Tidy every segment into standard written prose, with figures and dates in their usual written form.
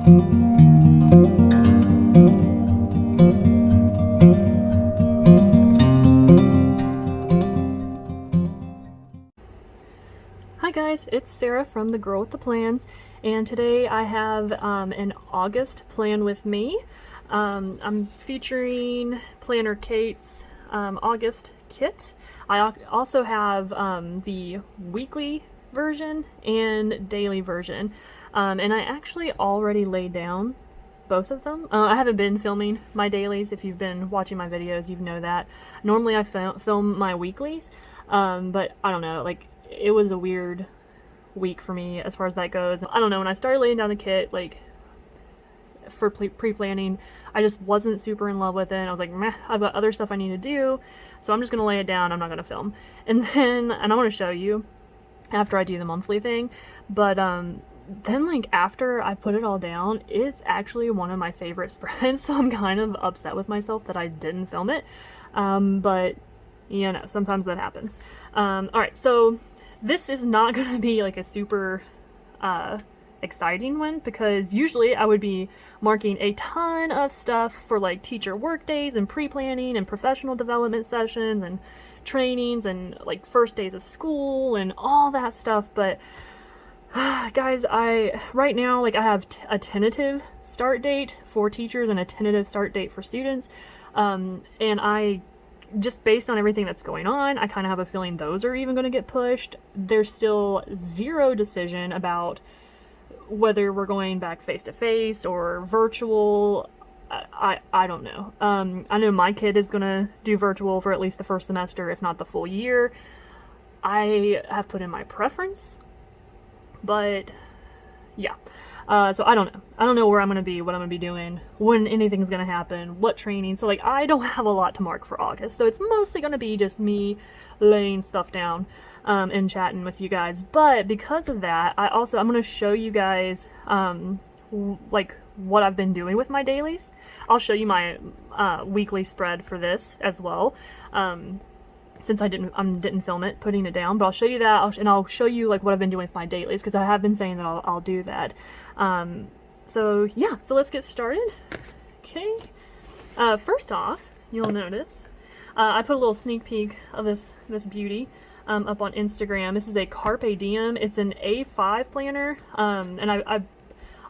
Hi guys, it's Sarah from The Girl with the Plans, and today I have an August plan with me. I'm featuring Planner Kate's August kit. I also have the weekly version and daily version, and I actually already laid down both of them. I haven't been filming my dailies. If you've been watching my videos, you know that. Normally I film my weeklies, but I don't know, like, it was a weird week for me as far as that goes. I don't know, when I started laying down the kit, like, for pre-planning, I just wasn't super in love with it. I was like, meh, I've got other stuff I need to do, so I'm just gonna lay it down. I'm not gonna film. And I want to show you after I do the monthly thing, but then, like, after I put it all down, it's actually one of my favorite spreads, so I'm kind of upset with myself that I didn't film it, but you know, sometimes that happens. Alright, so this is not going to be like a super exciting one, because usually I would be marking a ton of stuff for like teacher work days and pre-planning and professional development sessions and trainings and like first days of school and all that stuff, but guys, right now, like, I have a tentative start date for teachers and a tentative start date for students, and I just, based on everything that's going on, I kind of have a feeling those are even going to get pushed. There's still zero decision about whether we're going back face-to-face or virtual. I don't know. I know my kid is going to do virtual for at least the first semester, if not the full year. I have put in my preference, but yeah. So I don't know. I don't know where I'm going to be, what I'm going to be doing, when anything's going to happen, what training. So, like, I don't have a lot to mark for August. So it's mostly going to be just me laying stuff down and chatting with you guys. But because of that, I'm going to show you guys, like, what I've been doing with my dailies. I'll show you my weekly spread for this as well. Since I didn't film it, putting it down, but I'll show you that, and I'll show you like what I've been doing with my dailies, because I have been saying that I'll do that. So yeah, so let's get started. Okay. First off, you'll notice I put a little sneak peek of this beauty up on Instagram. This is a Carpe Diem. It's an A5 planner, and I've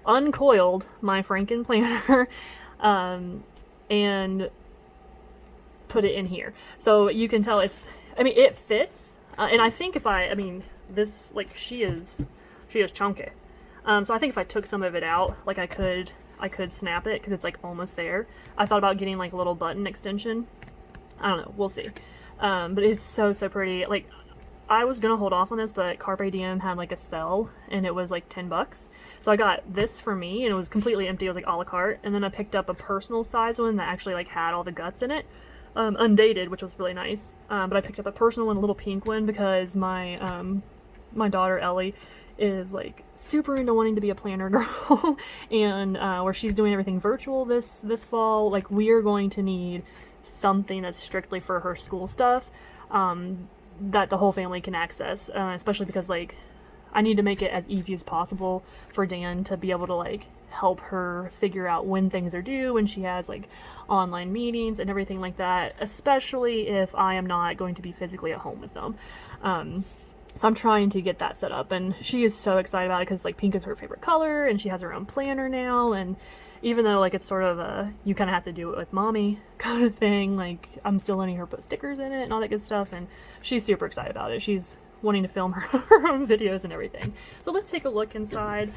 uncoiled my Franken planner and put it in here, so you can tell it fits, and I think this, like, she is chunky, so I think if I took some of it out, like, I could snap it, because it's like almost there. I thought about getting like a little button extension. I don't know, we'll see. But it's so pretty. Like, I was gonna hold off on this, but Carpe Diem had like a sale and it was like $10, so I got this for me, and it was completely empty. It was like a la carte, and then I picked up a personal size one that actually like had all the guts in it. Undated, which was really nice, but I picked up a personal one, a little pink one, because my my daughter Ellie is like super into wanting to be a planner girl, and where she's doing everything virtual this fall, like, we are going to need something that's strictly for her school stuff, that the whole family can access, especially because, like, I need to make it as easy as possible for Dan to be able to, like, help her figure out when things are due, when she has like online meetings and everything like that, especially if I am not going to be physically at home with them. So I'm trying to get that set up, and she is so excited about it, because like pink is her favorite color, and she has her own planner now, and even though like it's sort of a you kind of have to do it with mommy kind of thing, like, I'm still letting her put stickers in it and all that good stuff, and she's super excited about it. She's wanting to film her own videos and everything. So let's take a look inside.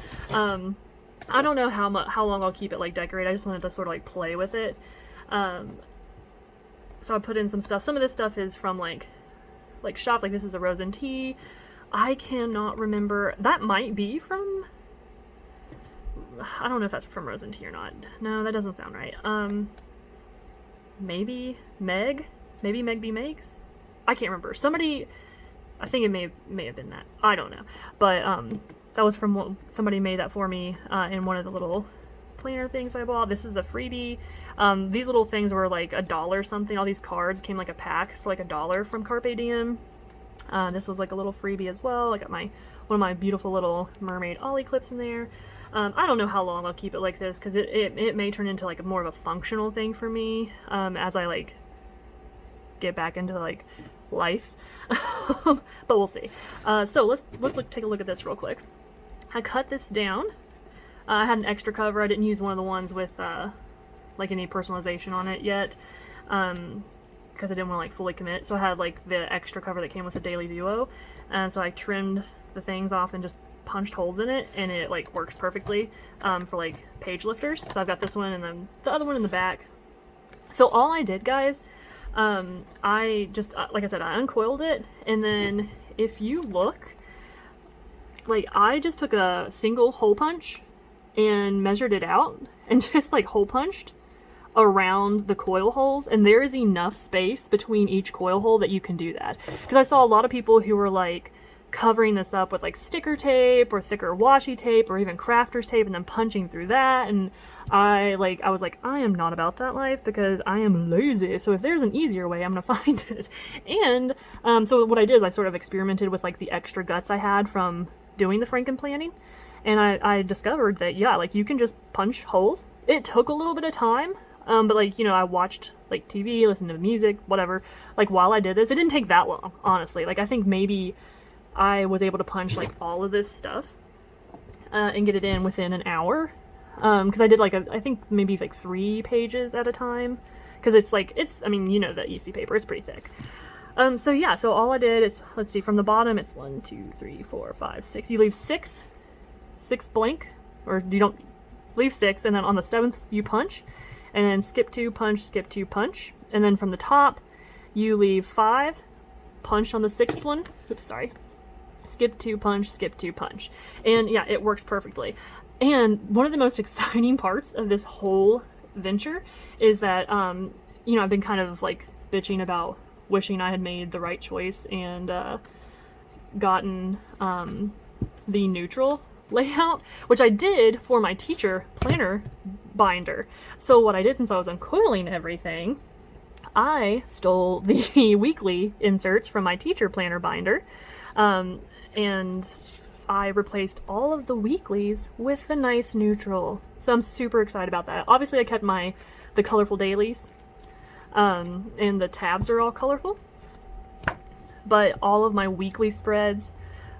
I don't know how long I'll keep it like decorated. I just wanted to sort of like play with it. So I put in some stuff. Some of this stuff is from like shops. Like, this is a rose and tea. I cannot remember. That might be from, I don't know if that's from Rose and Tea or not. No, that doesn't sound right. Maybe Meg B Makes. I can't remember. Somebody, I think it may have been that. I don't know. But that was from somebody made that for me in one of the little planner things I bought. This is a freebie. These little things were like $1 something. All these cards came like a pack for like $1 from Carpe Diem. This was like a little freebie as well. I got my one of my beautiful little mermaid ollie clips in there. I don't know how long I'll keep it like this, because it may turn into like more of a functional thing for me as I like get back into like life. But we'll see. So let's take a look at this real quick. I cut this down. I had an extra cover. I didn't use one of the ones with like any personalization on it yet, because I didn't want to like fully commit. So I had like the extra cover that came with the Daily Duo, and so I trimmed the things off and just punched holes in it, and it like works perfectly for like page lifters. So I've got this one and then the other one in the back. So all I did, guys, I just like I said, I uncoiled it, and then if you look, like I just took a single hole punch and measured it out and just like hole punched around the coil holes, and there is enough space between each coil hole that you can do that. Because I saw a lot of people who were like covering this up with like sticker tape or thicker washi tape or even crafter's tape and then punching through that, and I was like, I am not about that life, because I am lazy. So if there's an easier way, I'm gonna find it. And so what I did is I sort of experimented with like the extra guts I had from doing the Franken planning, and I discovered that, yeah, like you can just punch holes. It took a little bit of time, but like, you know, I watched like TV, listened to music, whatever, like while I did this. It didn't take that long, honestly. Like I think maybe I was able to punch like all of this stuff and get it in within an hour, because I did like I think maybe like 3 pages at a time, because it's like, I mean, you know, the EC paper, it's pretty thick. So yeah, so all I did is, let's see, from the bottom it's 1, 2, 3, 4, 5, 6. You leave six blank, or you don't leave 6, and then on the 7th you punch, and then skip 2, punch, skip 2, punch, and then from the top you leave 5, punch on the 6th one. Oops, sorry. Skip 2, punch, skip 2, punch. And yeah, it works perfectly. And one of the most exciting parts of this whole venture is that, you know, I've been kind of like bitching about wishing I had made the right choice and gotten the neutral layout, which I did for my teacher planner binder. So what I did, since I was uncoiling everything, I stole the weekly inserts from my teacher planner binder, and I replaced all of the weeklies with the nice neutral. So I'm super excited about that. Obviously I kept the colorful dailies, and the tabs are all colorful, but all of my weekly spreads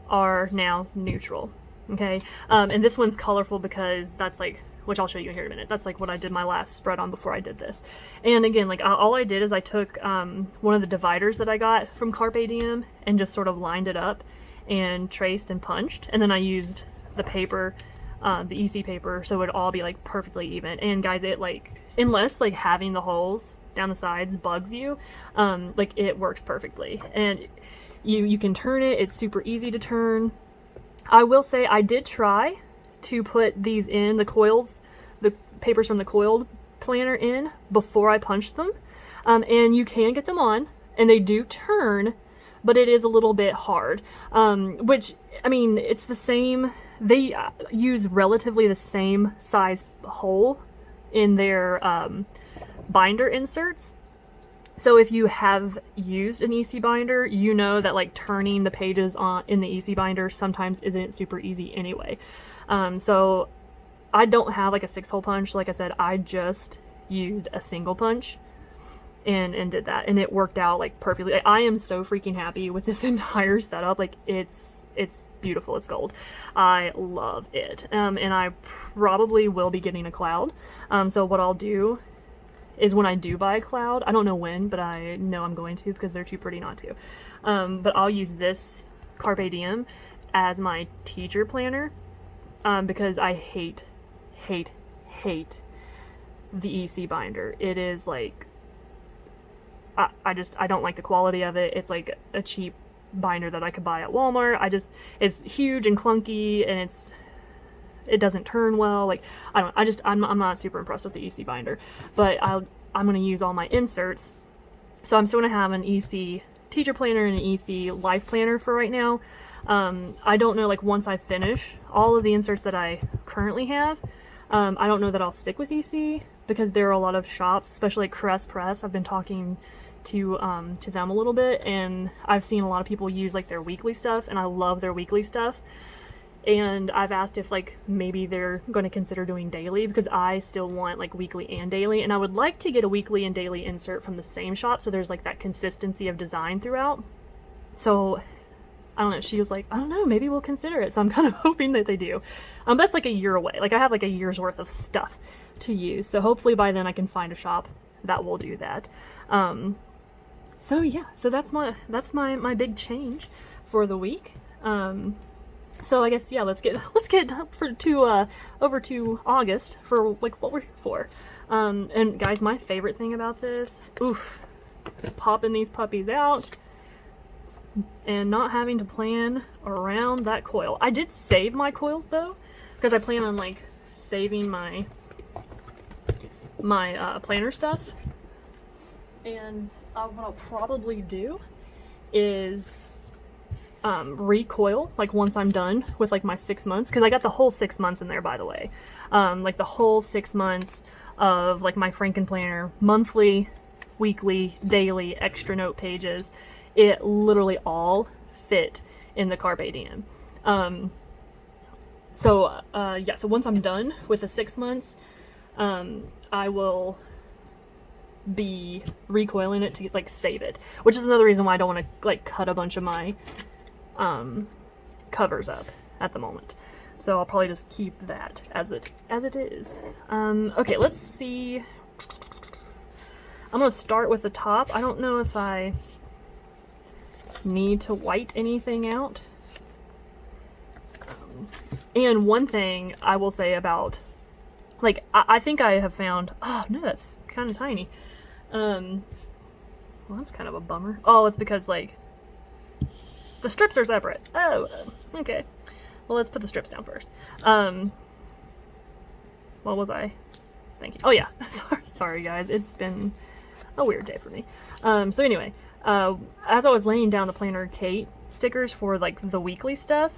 are now neutral. Okay, and this one's colorful because that's like, which I'll show you here in a minute, that's like what I did my last spread on before I did this. And again, like all I did is I took one of the dividers that I got from Carpe Diem and just sort of lined it up and traced and punched, and then I used the paper, the EC paper, so it would all be like perfectly even. And guys, it like, unless like having the holes down the sides bugs you, like it works perfectly. And you can turn it, it's super easy to turn. I will say I did try to put these in, the coils, the papers from the coiled planner in before I punched them, and you can get them on and they do turn, but it is a little bit hard, which, I mean, it's the same, they use relatively the same size hole in their binder inserts. So if you have used an EC binder, you know that like turning the pages in the EC binder sometimes isn't super easy anyway. So I don't have like a 6-hole punch. Like I said, I just used a single punch and did that, and it worked out like perfectly. I am so freaking happy with this entire setup. Like it's beautiful. It's gold. I love it. And I probably will be getting a cloud. So what I'll do is, when I do buy a cloud, I don't know when, but I know I'm going to, because they're too pretty not to. But I'll use this Carpe Diem as my teacher planner, because I hate the EC binder. It is like, I don't like the quality of it. It's like a cheap binder that I could buy at Walmart. It's huge and clunky, and it doesn't turn well. Like, I'm not super impressed with the EC binder, but I'm going to use all my inserts. So I'm still going to have an EC teacher planner and an EC life planner for right now. I don't know, like once I finish all of the inserts that I currently have, I don't know that I'll stick with EC, because there are a lot of shops, especially like Crest Press. I've been talking to them a little bit, and I've seen a lot of people use like their weekly stuff, and I love their weekly stuff. And I've asked if like maybe they're going to consider doing daily, because I still want like weekly and daily, and I would like to get a weekly and daily insert from the same shop so there's like that consistency of design throughout. So I don't know, she was like, I don't know, maybe we'll consider it. So I'm kind of hoping that they do. That's like a year away. Like I have like a year's worth of stuff to use, so hopefully by then I can find a shop that will do that. So yeah, so that's my big change for the week. So I guess, yeah, let's get over to August for like what we're here for. And guys, my favorite thing about this, popping these puppies out and not having to plan around that coil. I did save my coils though, because I plan on like saving my planner stuff. And what I'll probably do is recoil like once I'm done with like my 6 months, because I got the whole 6 months in there, by the way. Like the whole 6 months of like my Franken planner, monthly, weekly, daily, extra note pages. It literally all fit in the Carpe Diem. So once I'm done with the 6 months, I will be recoiling it to like save it, which is another reason why I don't want to like cut a bunch of my covers up at the moment. So I'll probably just keep that as it is. Okay, let's see. I'm gonna start with the top. I don't know if I need to white anything out. And one thing I will say about, like, I think I have found, oh no, that's kind of tiny. Well, that's kind of a bummer. Oh, it's because like the strips are separate. Oh, okay. Well, let's put the strips down first. What was I thinking? Oh yeah, sorry guys, it's been a weird day for me. So anyway, as I was laying down the Planner Kate stickers for like the weekly stuff,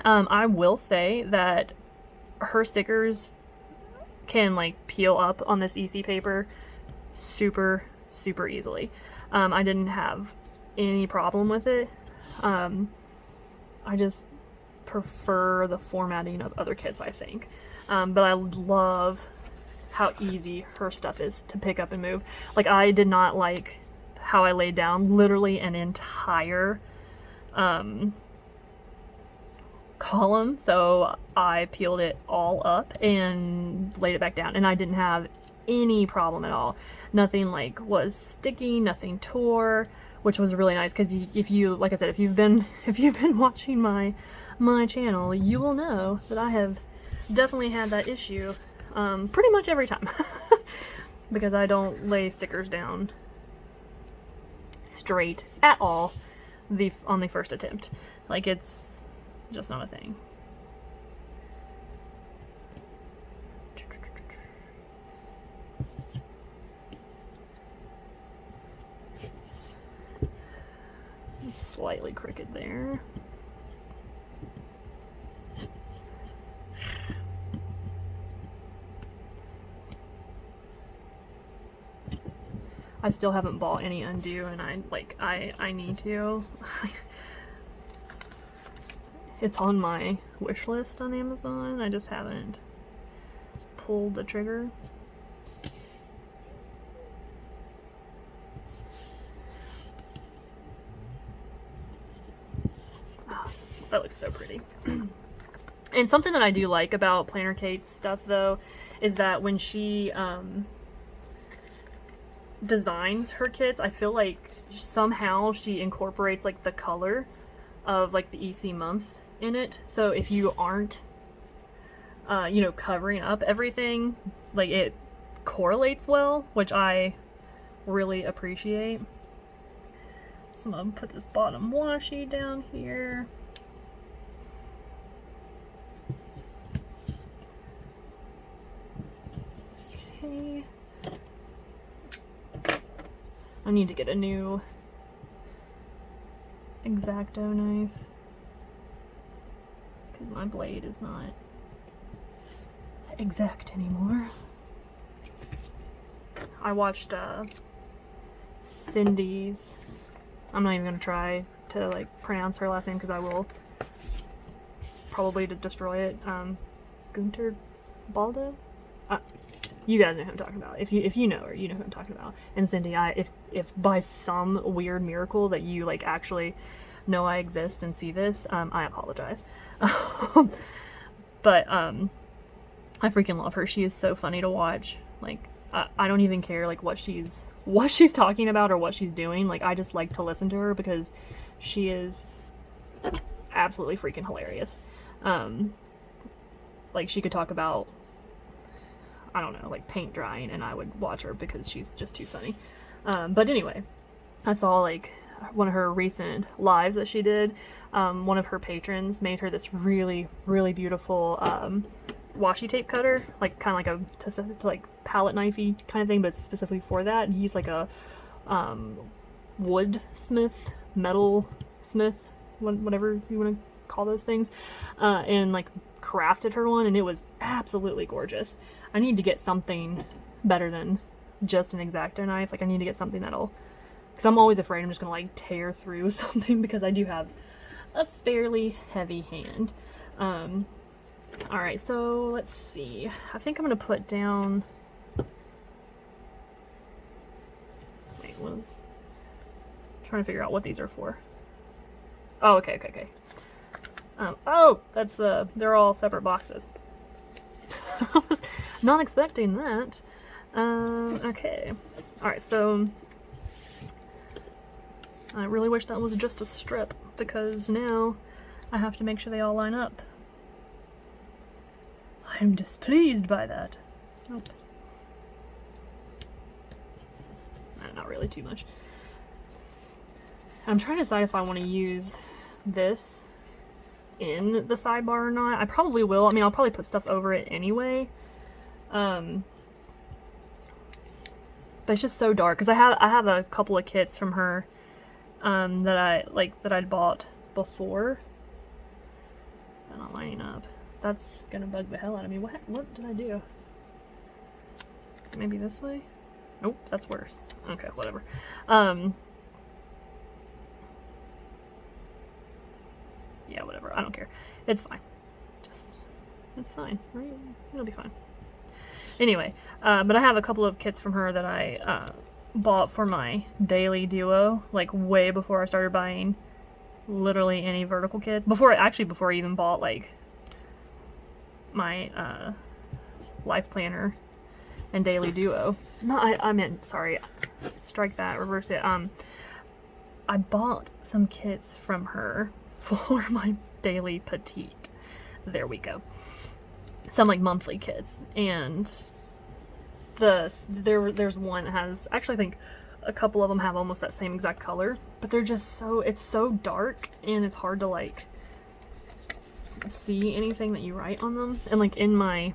I will say that her stickers can like peel up on this EC paper super easily. I didn't have any problem with it. I just prefer the formatting of other kits, I think. But I love how easy her stuff is to pick up and move. Like, I did not like how I laid down literally an entire column, so I peeled it all up and laid it back down, and I didn't have any problem at all. Nothing like was sticky, nothing tore, which was really nice, because if you, like I said, if you've been watching my channel, you will know that I have definitely had that issue pretty much every time because I don't lay stickers down straight at all on the first attempt. Like, it's just not a thing. Slightly crooked there. I still haven't bought any undo, and I need to. It's on my wish list on Amazon. I just haven't pulled the trigger. Oh, that looks so pretty. And something that I do like about Planner Kate's stuff, though, is that when she designs her kits, I feel like somehow she incorporates like the color of like the EC month in it. So if you aren't you know, covering up everything, like, it correlates well, which I really appreciate. So I'm gonna put this bottom washi down here. Okay. I need to get a new X-Acto knife because my blade is not exact anymore. I watched Cindy's. I'm not even gonna try to like pronounce her last name because I will probably destroy it. Gunter Baldo. You guys know who I'm talking about. If you know her, you know who I'm talking about. And Cindy, if by some weird miracle that you like actually know I exist and see this, I apologize. But I freaking love her. She is so funny to watch. Like I don't even care like what she's talking about or what she's doing. Like I just like to listen to her because she is absolutely freaking hilarious. Like she could talk about, I don't know, like paint drying, and I would watch her because she's just too funny. But anyway, I saw like one of her recent lives that she did. One of her patrons made her this really, really beautiful washi tape cutter, like kind of like a to like palette knifey kind of thing, but specifically for that. And he's like a wood smith, metal smith, whatever you want to call those things, and like crafted her one, and it was absolutely gorgeous. I need to get something better than just an X-Acto knife. Like I need to get something that'll, because I'm always afraid I'm just gonna like tear through something because I do have a fairly heavy hand. All right, so let's see. I think I'm gonna put down. Wait, I'm trying to figure out what these are for. Oh, okay. Oh, that's they're all separate boxes. I was not expecting that. Okay. Alright, so I really wish that was just a strip because now I have to make sure they all line up. I am displeased by that. Nope. Not really too much. I'm trying to decide if I want to use this in the sidebar or not. I probably will. I mean, I'll probably put stuff over it anyway. But it's just so dark because I have a couple of kits from her that I'd bought before. They're not lining up. That's gonna bug the hell out of me. What did I do? Is it maybe this way? Nope, that's worse. Okay, whatever. Yeah, whatever. I don't care. It's fine. It's fine, right? It'll be fine. Anyway, but I have a couple of kits from her that I bought for my daily duo, like way before I started buying literally any vertical kits. Before I even bought like my life planner and daily duo. No, I meant, sorry, strike that, reverse it. I bought some kits from her for my daily petite. There we go. Some like monthly kits, and there's one that has, actually I think a couple of them have almost that same exact color, but they're just it's so dark and it's hard to like see anything that you write on them. And like in my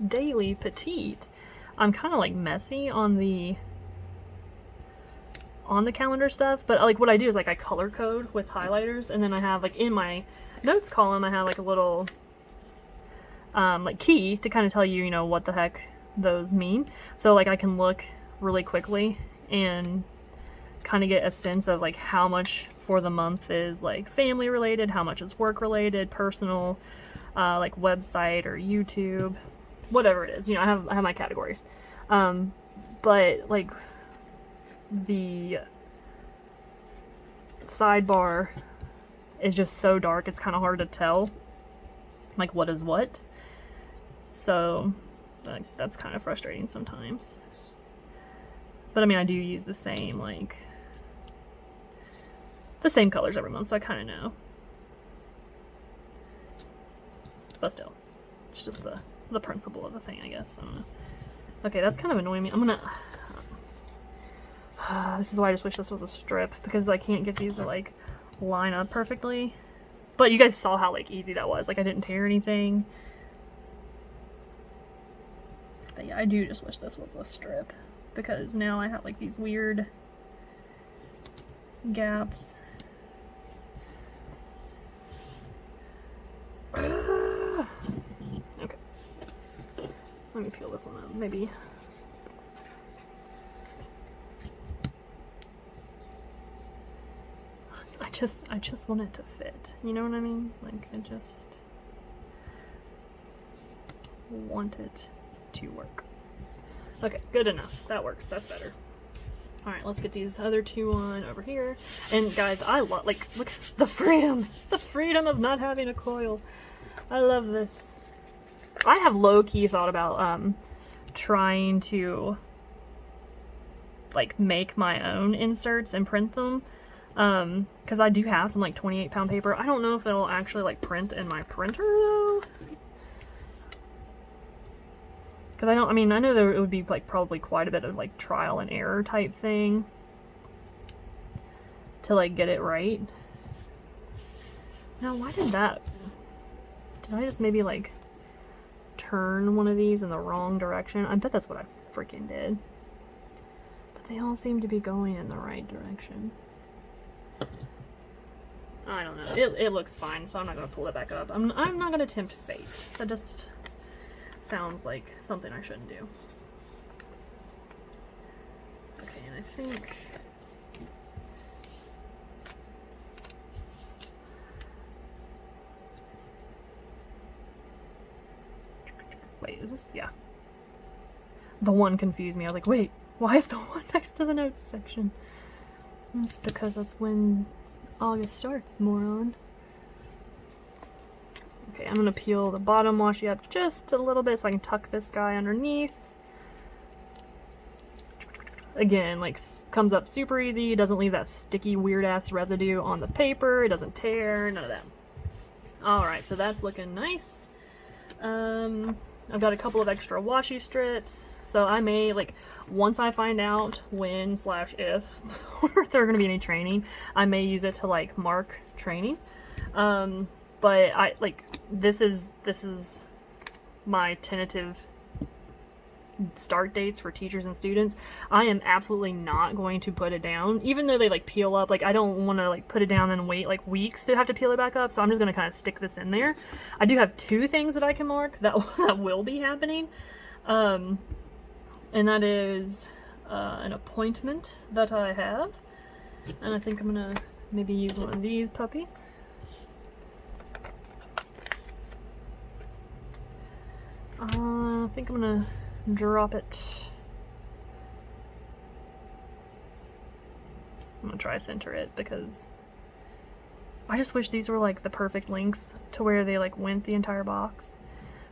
daily petite, I'm kind of like messy on the calendar stuff, but like what I do is like I color code with highlighters, and then I have like in my notes column I have like a little like key to kind of tell you, you know, what the heck those mean. So like I can look really quickly and kind of get a sense of like how much for the month is like family related, how much is work related, personal, like website or YouTube, whatever it is. You know, I have my categories. But like the sidebar is just so dark, it's kind of hard to tell like what is what. So that's kind of frustrating sometimes. But I mean, I do use the same colors every month, so I kind of know. But still, it's just the principle of the thing, I guess. I don't know. Okay, that's kind of annoying me. I'm gonna this is why I just wish this was a strip, because I can't get these to like line up perfectly. But you guys saw how like easy that was. Like I didn't tear anything. But yeah, I do just wish this was a strip, because now I have like these weird gaps. Okay. Let me peel this one up, maybe. I just want it to fit. You know what I mean? Like, I just want it to work. Okay, good enough. That works. That's better. Alright, let's get these other two on over here. And guys, I love, like, look, the freedom! The freedom of not having a coil. I love this. I have low-key thought about, trying to, like, make my own inserts and print them. Because I do have some, like, 28-pound paper. I don't know if it'll actually, like, print in my printer, though. Because I know there it would be, like, probably quite a bit of, like, trial and error type thing to, like, get it right. Now, why did that... Did I just maybe, like, turn one of these in the wrong direction? I bet that's what I freaking did. But they all seem to be going in the right direction. I don't know. It looks fine, so I'm not going to pull it back up. I'm not going to tempt fate. That just sounds like something I shouldn't do. Okay, and I think... Wait, is this? Yeah. The one confused me. I was like, wait, why is the one next to the notes section? It's because that's when August starts, moron. Okay, I'm gonna peel the bottom washi up just a little bit so I can tuck this guy underneath. Again, like, comes up super easy. It doesn't leave that sticky, weird-ass residue on the paper. It doesn't tear, none of that. Alright, so that's looking nice. I've got a couple of extra washi strips. So I may, like, once I find out when / if there are going to be any training, I may use it to, like, mark training. But I, like, this is my tentative start dates for teachers and students. I am absolutely not going to put it down, even though they, like, peel up. Like, I don't want to, like, put it down and wait, like, weeks to have to peel it back up, so I'm just going to kind of stick this in there. I do have 2 things that I can mark that will be happening. And that is an appointment that I have. And I think I'm gonna maybe use one of these puppies. I think I'm gonna drop it. I'm gonna try to center it because I just wish these were, like, the perfect length to where they, like, went the entire box.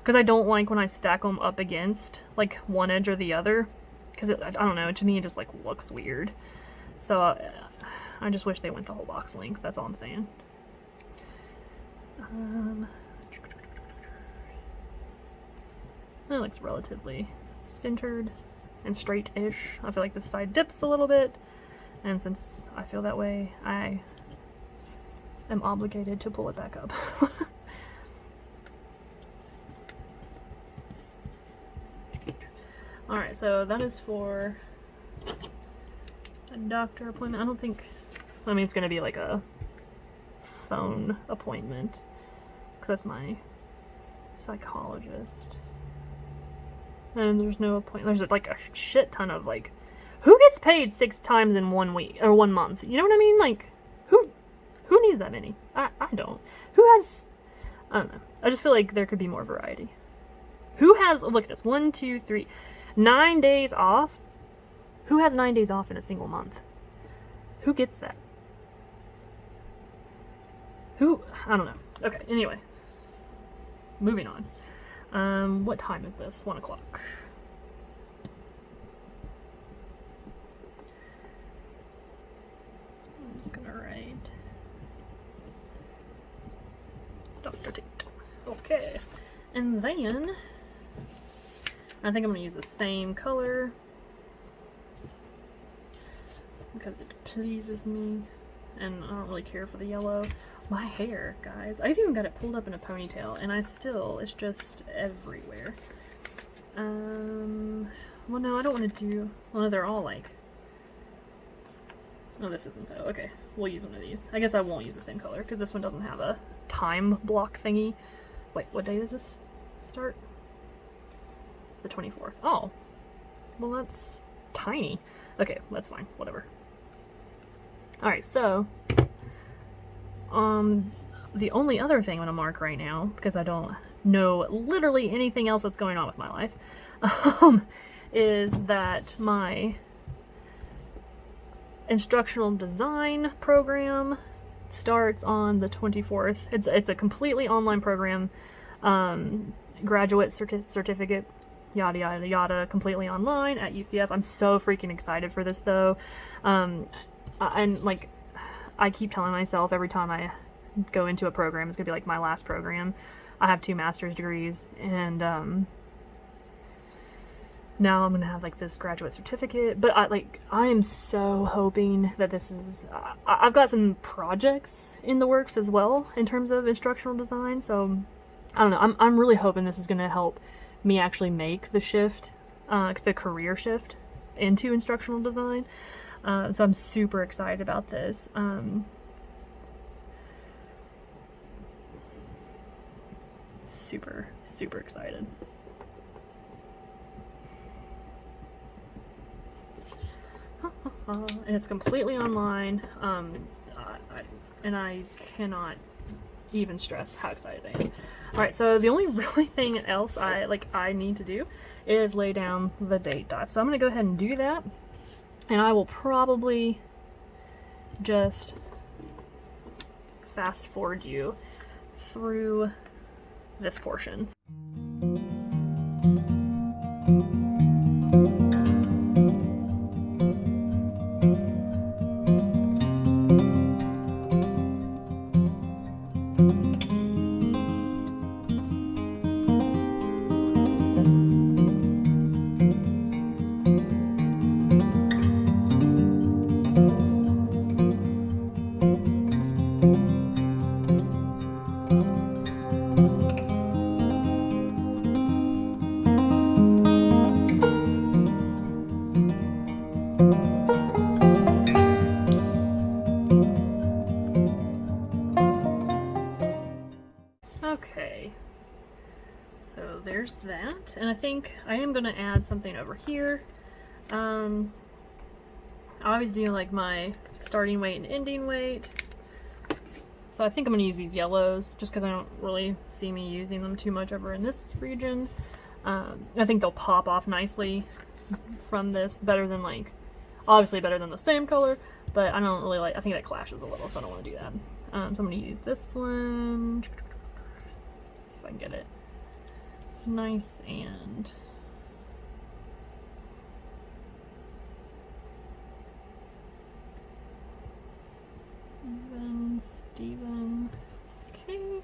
Because I don't like when I stack them up against, like, one edge or the other. Because, I don't know, to me it just, like, looks weird. So, I just wish they went the whole box length, that's all I'm saying. That looks relatively centered and straight-ish. I feel like this side dips a little bit. And since I feel that way, I am obligated to pull it back up. Alright, so that is for a doctor appointment. I don't think... I mean, it's going to be like a phone appointment. Because that's my psychologist. And there's no appointment. There's, like, a shit ton of, like... Who gets paid 6 times in 1 week? Or 1 month? You know what I mean? Like, who needs that many? I don't. Who has... I don't know. I just feel like there could be more variety. Who has... Look at this. 1, 2, 3... 9 days off? Who has 9 days off in a single month? Who gets that? Who? I don't know. Okay, anyway. Moving on. What time is this? 1 o'clock. I'm just gonna write Dr. Tate. Okay. And then I think I'm going to use the same color because it pleases me, and I don't really care for the yellow. My hair, guys. I've even got it pulled up in a ponytail, and it's just everywhere. Well, no, I don't want to do... Well, no, they're all like... Oh, this isn't though. Okay, we'll use one of these. I guess I won't use the same color because this one doesn't have a time block thingy. Wait, what day does this start? the 24th. Oh, well, that's tiny. Okay, that's fine, whatever. All right, so the only other thing I'm gonna mark right now, because I don't know literally anything else that's going on with my life, is that my instructional design program starts on the 24th. It's a completely online program, graduate certificate, yada yada yada, completely online at UCF. I'm so freaking excited for this though, and like I keep telling myself every time I go into a program, it's gonna be like my last program. I have 2 master's degrees, and now I'm gonna have like this graduate certificate. But I am so hoping that this is I've got some projects in the works as well in terms of instructional design, so I don't know, I'm really hoping this is gonna help me actually make the shift, the career shift into instructional design. So I'm super excited about this. Super excited. And it's completely online, and I cannot even stress how excited I am. Alright, so the only really thing else I need to do is lay down the date dots. So I'm going to go ahead and do that, and I will probably just fast forward you through this portion. Okay, so there's that, and I think I am going to add something over here. I always do like my starting weight and ending weight, so I think I'm going to use these yellows just because I don't really see me using them too much over in this region. I think they'll pop off nicely from this, better than obviously better than the same color, but I don't really I think that clashes a little, so I don't want to do that. So I'm going to use this one. See if I can get it nice and even, Steven. Okay.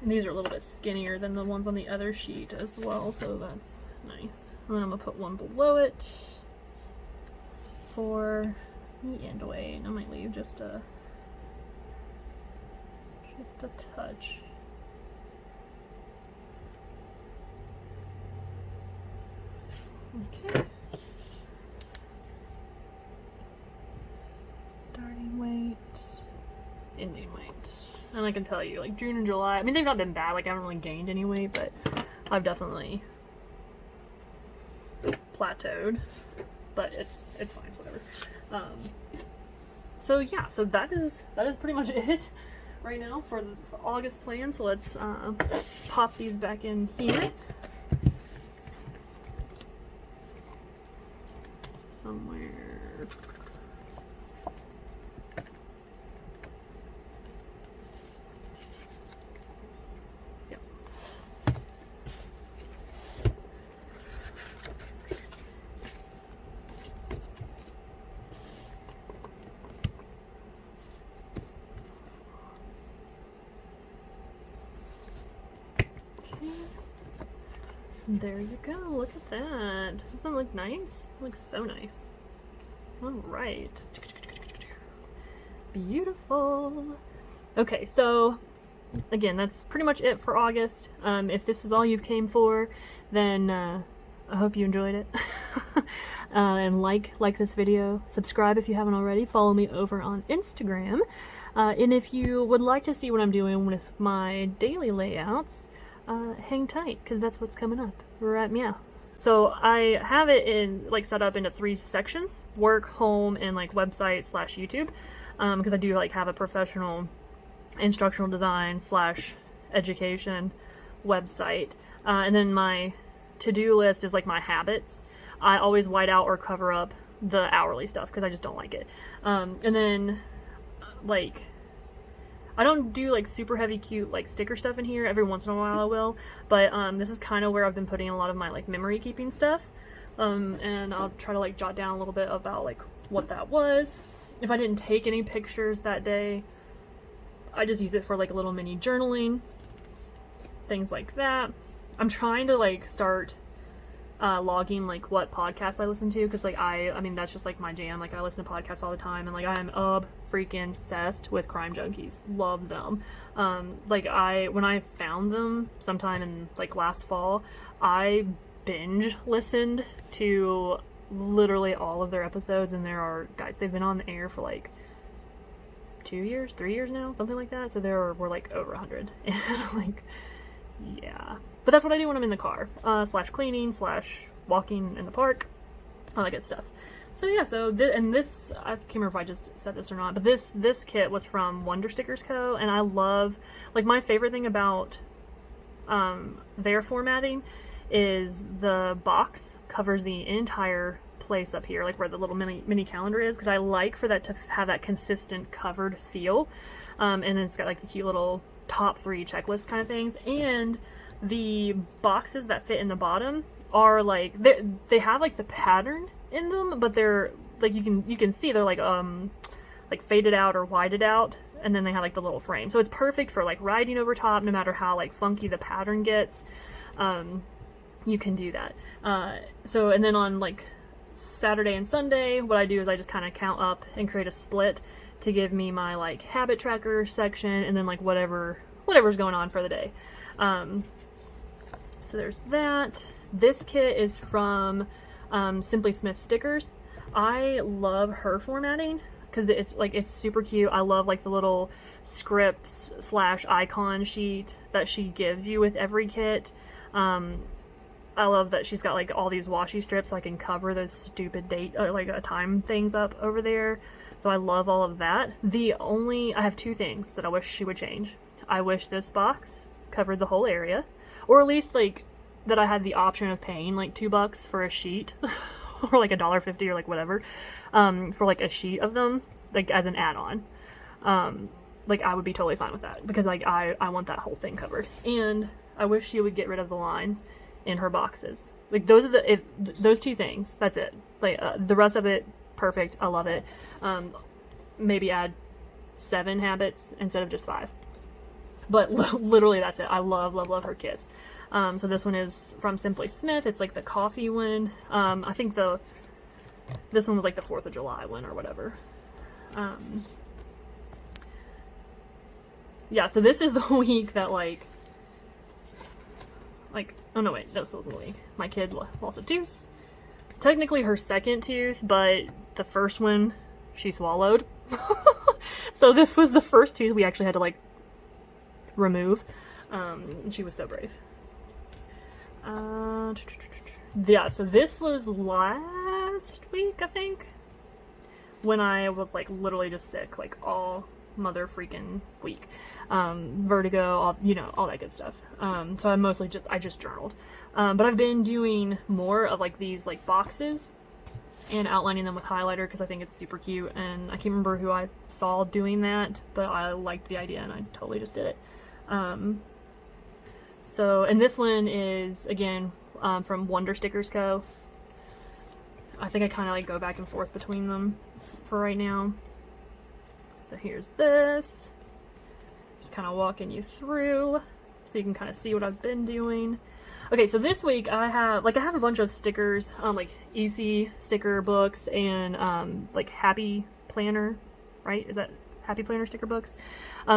And these are a little bit skinnier than the ones on the other sheet as well, so that's nice. And then I'm gonna put one below it for the end weight. I might leave just a touch. Okay. Starting weight, ending weight. And I can tell you, like June and July, I mean, they've not been bad, like I haven't really gained any weight, but I've definitely plateaued. But it's fine, it's whatever. So yeah, so that is pretty much it right now for August plan. So let's pop these back in here. Somewhere. Yep. Okay. There you go. Look at that. Doesn't it look nice? It looks so nice. All right. Beautiful. Okay, so again, that's pretty much it for August. If this is all you've came for, then I hope you enjoyed it. And like this video, subscribe if you haven't already, follow me over on Instagram. And if you would like to see what I'm doing with my daily layouts, hang tight, because that's what's coming up right meow. So I have it in like set up into 3 sections: work, home, and like website / YouTube, because I do like have a professional instructional design / education website, and then my to-do list is like my habits. I always white out or cover up the hourly stuff because I just don't like it. And then like I don't do like super heavy cute like sticker stuff in here. Every once in a while I will, but this is kind of where I've been putting a lot of my like memory keeping stuff, and I'll try to like jot down a little bit about like what that was. If I didn't take any pictures that day, I just use it for like a little mini journaling, things like that. I'm trying to like start logging like what podcasts I listen to, because like I mean that's just like my jam. Like I listen to podcasts all the time, and like I am freaking obsessed with Crime Junkies. Love them. Like when I found them sometime in like last fall, I binge listened to literally all of their episodes, and there are guys, they've been on the air for like 2 years, 3 years now, something like that. So we're like over 100, and like yeah. But that's what I do when I'm in the car, / cleaning / walking in the park, all that good stuff. So yeah, so this, I can't remember if I just said this or not, but this kit was from Wonder Stickers Co. And I love, like my favorite thing about their formatting is the box covers the entire place up here, like where the little mini calendar is, because I like for that to have that consistent covered feel. And then it's got like the cute little top 3 checklist kind of things, and the boxes that fit in the bottom are like they have like the pattern in them, but they're like you can see they're like faded out or whited out, and then they have like the little frame, so it's perfect for like writing over top. No matter how like funky the pattern gets, you can do that. So and then on like Saturday and Sunday, what I do is I just kind of count up and create a split to give me my like habit tracker section, and then like whatever's going on for the day. So there's that. This kit is from Simply Smith Stickers. I love her formatting because it's super cute. I love like the little scripts / icon sheet that she gives you with every kit. I love that she's got like all these washi strips so I can cover those stupid time things up over there. So I love all of that. I have 2 things that I wish she would change. I wish this box covered the whole area, or at least like that I had the option of paying like $2 for a sheet or like $1.50 or like whatever, for like a sheet of them, like as an add-on. Like I would be totally fine with that, because like I want that whole thing covered. And I wish she would get rid of the lines in her boxes. Like those are those 2 things. That's it. Like the rest of it, perfect. I love it. Maybe add 7 habits instead of just 5. But literally that's it. I love her kits. So this one is from Simply Smith. It's like the coffee one. I think this one was like the 4th of July one or whatever. Yeah, so this is the week that like, oh no wait, this wasn't the week. My kid lost a tooth. Technically her 2nd tooth, but the first one she swallowed. So this was the first tooth we actually had to like remove. And she was so brave. Yeah, so this was last week, I think, when I was like literally just sick like all mother freaking week. Vertigo, all that good stuff. So I just journaled. But I've been doing more of like these like boxes and outlining them with highlighter because I think it's super cute, and I can't remember who I saw doing that, but I liked the idea and I totally just did it. And this one is again from Wonder Stickers Co. I think I kind of like go back and forth between them for right now. So here's this, just kind of walking you through so you can kind of see what I've been doing. Okay, so this week I have a bunch of stickers, like easy sticker books and like Happy Planner, right? Is that Happy Planner sticker books?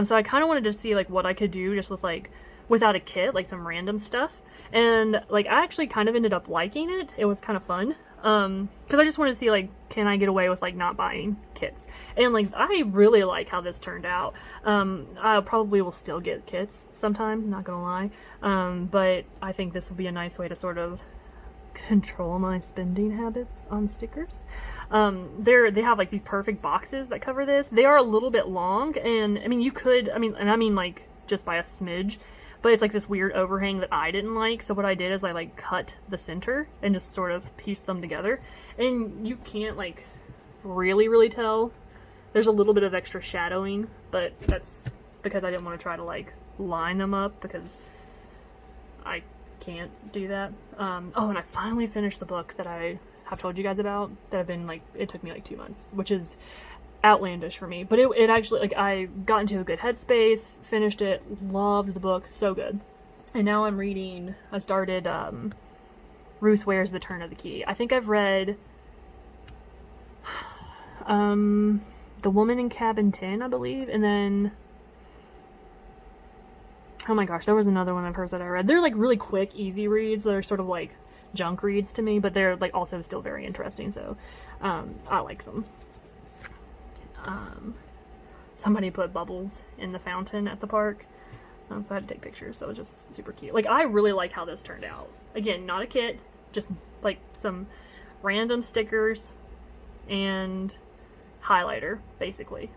So I kind of wanted to see like what I could do just with like without a kit, like some random stuff. And like I actually kind of ended up liking it. It was kind of fun. because I just wanted to see, like, can I get away with, like, not buying kits? And, like, I really like how this turned out. I probably will still get kits sometimes, not gonna lie. But I think this will be a nice way to sort of control my spending habits on stickers. They have, like, these perfect boxes that cover this. They are a little bit long, and, I mean, you could, I mean, like, just by a smidge. But it's like this weird overhang that I didn't like, so what I did is I like cut the center and just sort of pieced them together. And you can't like really tell. There's a little bit of extra shadowing, but that's because I didn't want to try to like line them up because I can't do that. Oh, and I finally finished the book that I have told you guys about that I've been like, it took me like 2 months, which is outlandish for me, but it actually, like, I got into a good headspace, finished it, loved the book, so good. And now I started Ruth Wears the Turn of the Key. I think I've read The Woman in Cabin 10, I believe, and then, oh my gosh, there was another one of hers that I read. They're like really quick, easy reads that are sort of like junk reads to me, but they're like also still very interesting, so I like them. Somebody put bubbles in the fountain at the park, so I had to take pictures. That was just super cute. Like, I really like how this turned out. Again, not a kit, just like some random stickers and highlighter, basically.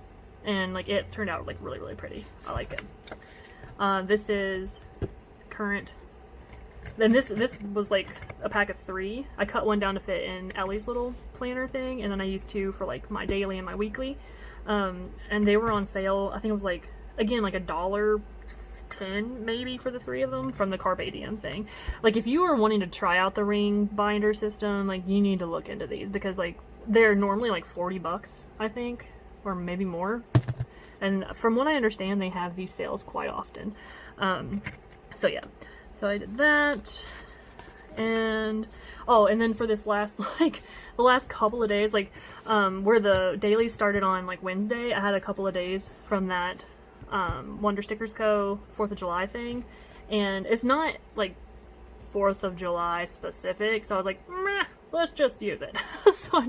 And like, it turned out like really pretty. I like it. This is current. Then this was like a pack of 3. I cut one down to fit in Ellie's little planner thing, and then I used 2 for like my daily and my weekly. And they were on sale. I think it was like, again, like $1.10 maybe for the 3 of them from the Carpe Diem thing. Like, if you are wanting to try out the ring binder system, like, you need to look into these because like they're normally like 40 bucks, I think, or maybe more. And from what I understand, they have these sales quite often. So yeah. So I did that, and oh, and then for this last, like, the last couple of days, like, where the dailies started on, like, Wednesday, I had a couple of days from that, Wonder Stickers Co. 4th of July thing, and it's not, like, 4th of July specific, so I was like, meh, let's just use it. So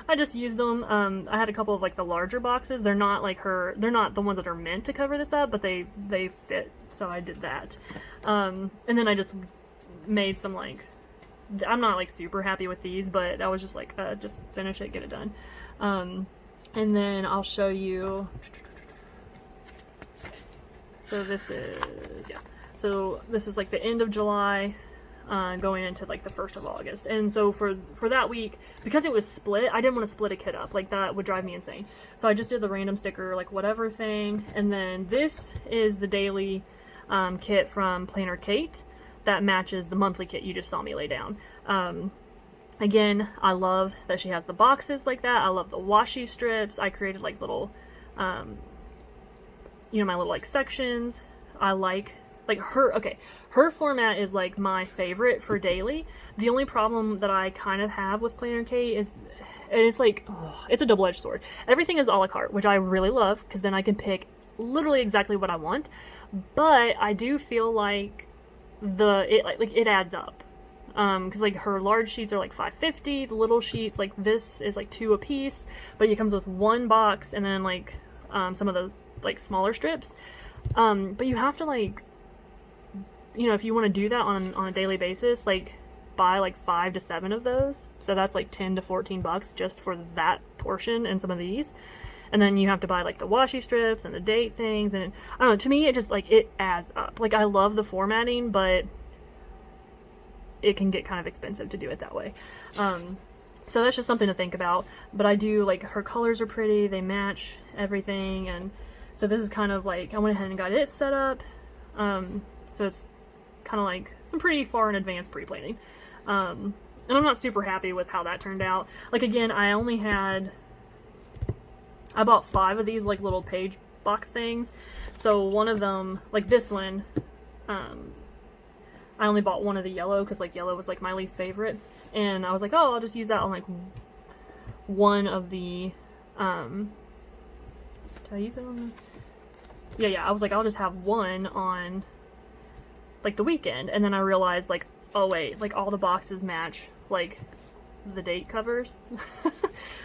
I just used them. I had a couple of, like, the larger boxes. They're not, like, they're not the ones that are meant to cover this up, but they fit, so I did that. And then I just made some, like, I'm not like super happy with these, but that was just like, just finish it, get it done. And then I'll show you. So this is, yeah. So this is like the end of July, going into like the 1st of August. And so for that week, because it was split, I didn't want to split a kit up. Like, that would drive me insane. So I just did the random sticker, like, whatever thing. And then this is the daily kit from Planner Kate that matches the monthly kit you just saw me lay down. Again, I love that she has the boxes like that. I love the washi strips. I created like little, you know, my little like sections. I like her format is like my favorite for daily. The only problem that I kind of have with Planner Kate is, and it's like, oh, it's a double-edged sword. Everything is a la carte, which I really love because then I can pick literally exactly what I want. But I do feel like it adds up. Because like her large sheets are like $5.50, the little sheets like this is like $2 a piece, but it comes with 1 box and then like some of the like smaller strips. But you have to, like, you know, if you want to do that on a daily basis, like, buy like 5 to 7 of those. So that's like 10 to 14 bucks just for that portion and some of these. And then you have to buy like the washi strips and the date things, and I don't know, to me it just like, it adds up. Like, I love the formatting, but it can get kind of expensive to do it that way. So that's just something to think about. But I do like, her colors are pretty, they match everything, and so this is kind of like, I went ahead and got it set up. So it's kind of like some pretty far in advance pre-planning. And I'm not super happy with how that turned out. Like, again, I bought 5 of these like little page box things. So one of them, like this one, I only bought one of the yellow because like yellow was like my least favorite. And I was like, oh, I'll just use that on like one of the, did I use it on the, yeah, I was like, I'll just have one on like the weekend. And then I realized like, oh wait, like all the boxes match like the date covers.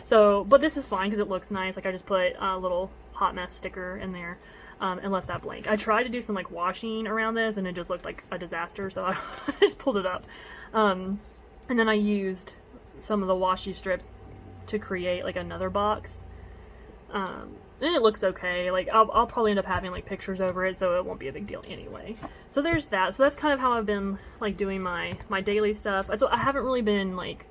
So, but this is fine because it looks nice. Like I just put a little hot mess sticker in there and left that blank. I tried to do some like washing around this and it just looked like a disaster, so I just pulled it up. And then I used some of the washi strips to create like another box. And it looks okay. Like I'll probably end up having like pictures over it, so it won't be a big deal anyway. So there's that. So that's kind of how I've been like doing my daily stuff. So I haven't really been like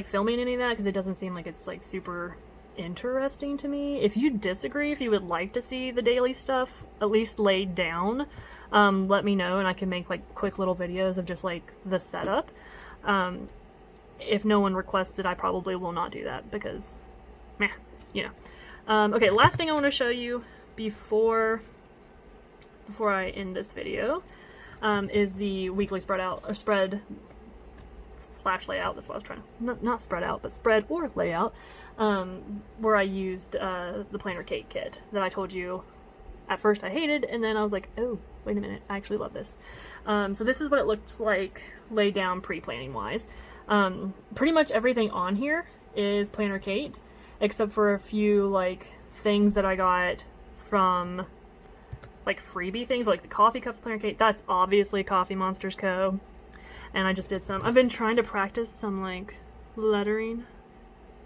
filming any of that because it doesn't seem like it's like super interesting to me. If you disagree, if you would like to see the daily stuff at least laid down, let me know and I can make like quick little videos of just like the setup. If no one requests it, I probably will not do that because meh, you know. Okay, last thing I want to show you before I end this video is the weekly spread slash layout. That's what I was trying to, not spread out, but spread or layout, where I used the planner cake kit that I told you at first I hated, and then I was like, oh, wait a minute, I actually love this. So this is what it looks like laid down pre-planning wise. Pretty much everything on here is Planner Kate, except for a few like things that I got from like freebie things, like the coffee cups Planner Kate. That's obviously Coffee Monsters Co. And I just did some. I've been trying to practice some like lettering,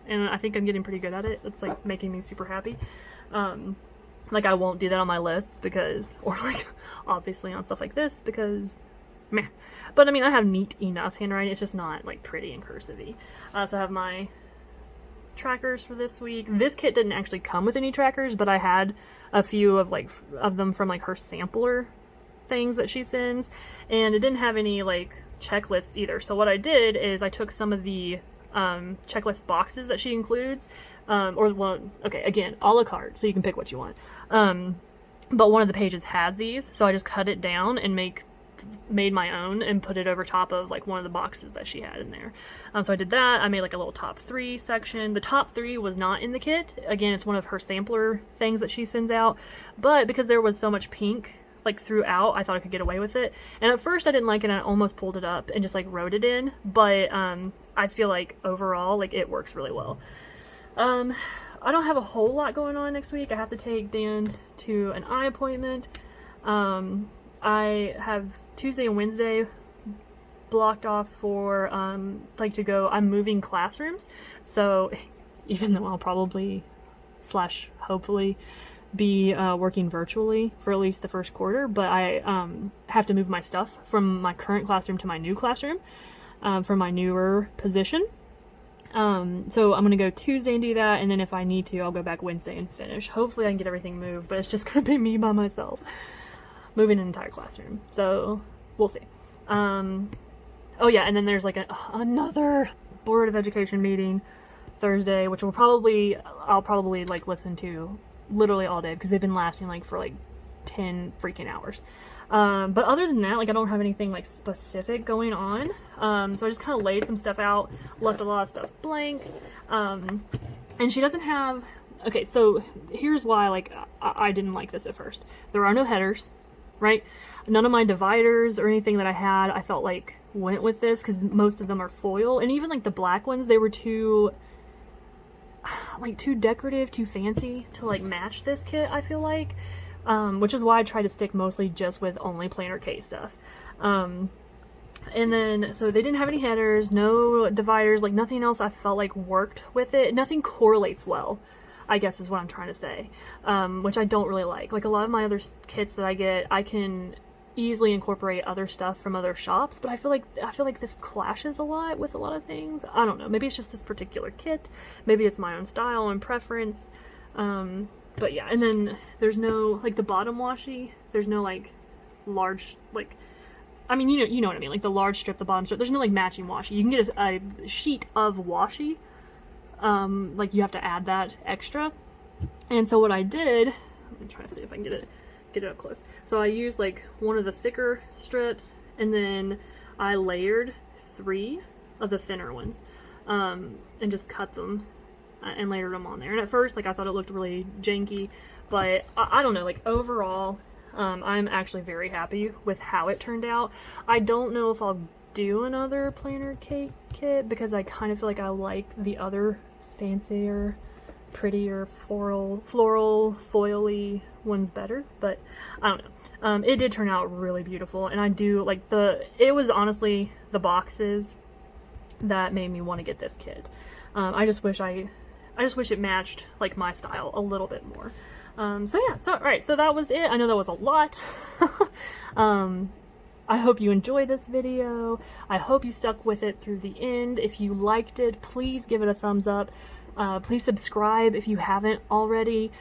and I think I'm getting pretty good at it. It's like making me super happy. Like I won't do that on my lists because, or like obviously on stuff like this because meh. But I mean, I have neat enough handwriting. It's just not like pretty and cursive-y. So I have my trackers for this week. This kit didn't actually come with any trackers, but I had a few of them from like her sampler things that she sends, and it didn't have any like checklists either. So what I did is I took some of the checklist boxes that she includes, or one, okay, again, a la carte, so you can pick what you want. But one of the pages has these, so I just cut it down and made my own and put it over top of like one of the boxes that she had in there. So I did that. I made like a little top 3 section. The top 3 was not in the kit. Again, it's one of her sampler things that she sends out, but because there was so much pink like throughout, I thought I could get away with it. And at first I didn't like it, and I almost pulled it up and just like wrote it in, but I feel like overall like it works really well. I don't have a whole lot going on next week. I have to take Dan to an eye appointment. I have Tuesday and Wednesday blocked off for like to go. I'm moving classrooms, so even though I'll probably / hopefully be working virtually for at least the first quarter, but I have to move my stuff from my current classroom to my new classroom for my newer position. So I'm gonna go Tuesday and do that, and then if I need to, I'll go back Wednesday and finish. Hopefully I can get everything moved, but it's just gonna be me by myself moving an entire classroom, so we'll see. Oh yeah, and then there's like another Board of Education meeting Thursday, which I'll probably like listen to literally all day because they've been lasting like for like 10 freaking hours. But other than that, like I don't have anything like specific going on. So I just kind of laid some stuff out, left a lot of stuff blank. And she doesn't have, okay, so here's why like I didn't like this at first. There are no headers, right? None of my dividers or anything that I had, I felt like went with this because most of them are foil, and even like the black ones, they were too decorative, too fancy to like match this kit, I feel like. Which is why I try to stick mostly just with only Planner K stuff. And then, so they didn't have any headers, no dividers, like nothing else I felt like worked with it. Nothing correlates well, I guess is what I'm trying to say, which I don't really like. Like a lot of my other kits that I get, I can easily incorporate other stuff from other shops, but I feel like this clashes a lot with a lot of things. I don't know, maybe it's just this particular kit, maybe it's my own style and preference. But yeah, and then there's no, like the bottom washi, there's no like large, like, I mean, you know what I mean, like the large strip, the bottom strip, there's no like matching washi. You can get a sheet of washi, like you have to add that extra. And so what I did, I'm trying to see if I can get it up close. So I used like one of the thicker strips, and then I layered 3 of the thinner ones, and just cut them and layered them on there. And at first, like I thought it looked really janky, but I don't know, like overall, I'm actually very happy with how it turned out. I don't know if I'll do another planner cake kit because I kind of feel like I like the other fancier, prettier floral foily ones better, but I don't know. It did turn out really beautiful, and I do like it was honestly the boxes that made me want to get this kit. I just wish it matched like my style a little bit more. So yeah, all right, so that was it. I know that was a lot. I hope you enjoyed this video. I hope you stuck with it through the end. If you liked it, please give it a thumbs up. Please subscribe if you haven't already.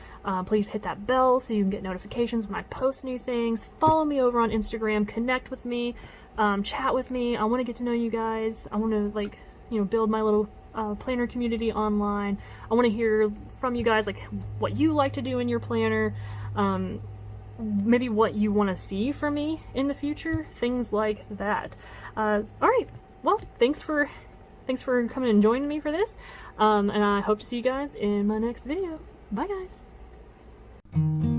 Please hit that bell so you can get notifications when I post new things. Follow me over on Instagram, connect with me, chat with me. I want to get to know you guys. I want to, like, you know, build my little planner community online. I want to hear from you guys, like, what you like to do in your planner, maybe what you want to see from me in the future, things like that. All right, well, thanks for coming and joining me for this, and I hope to see you guys in my next video. Bye, guys.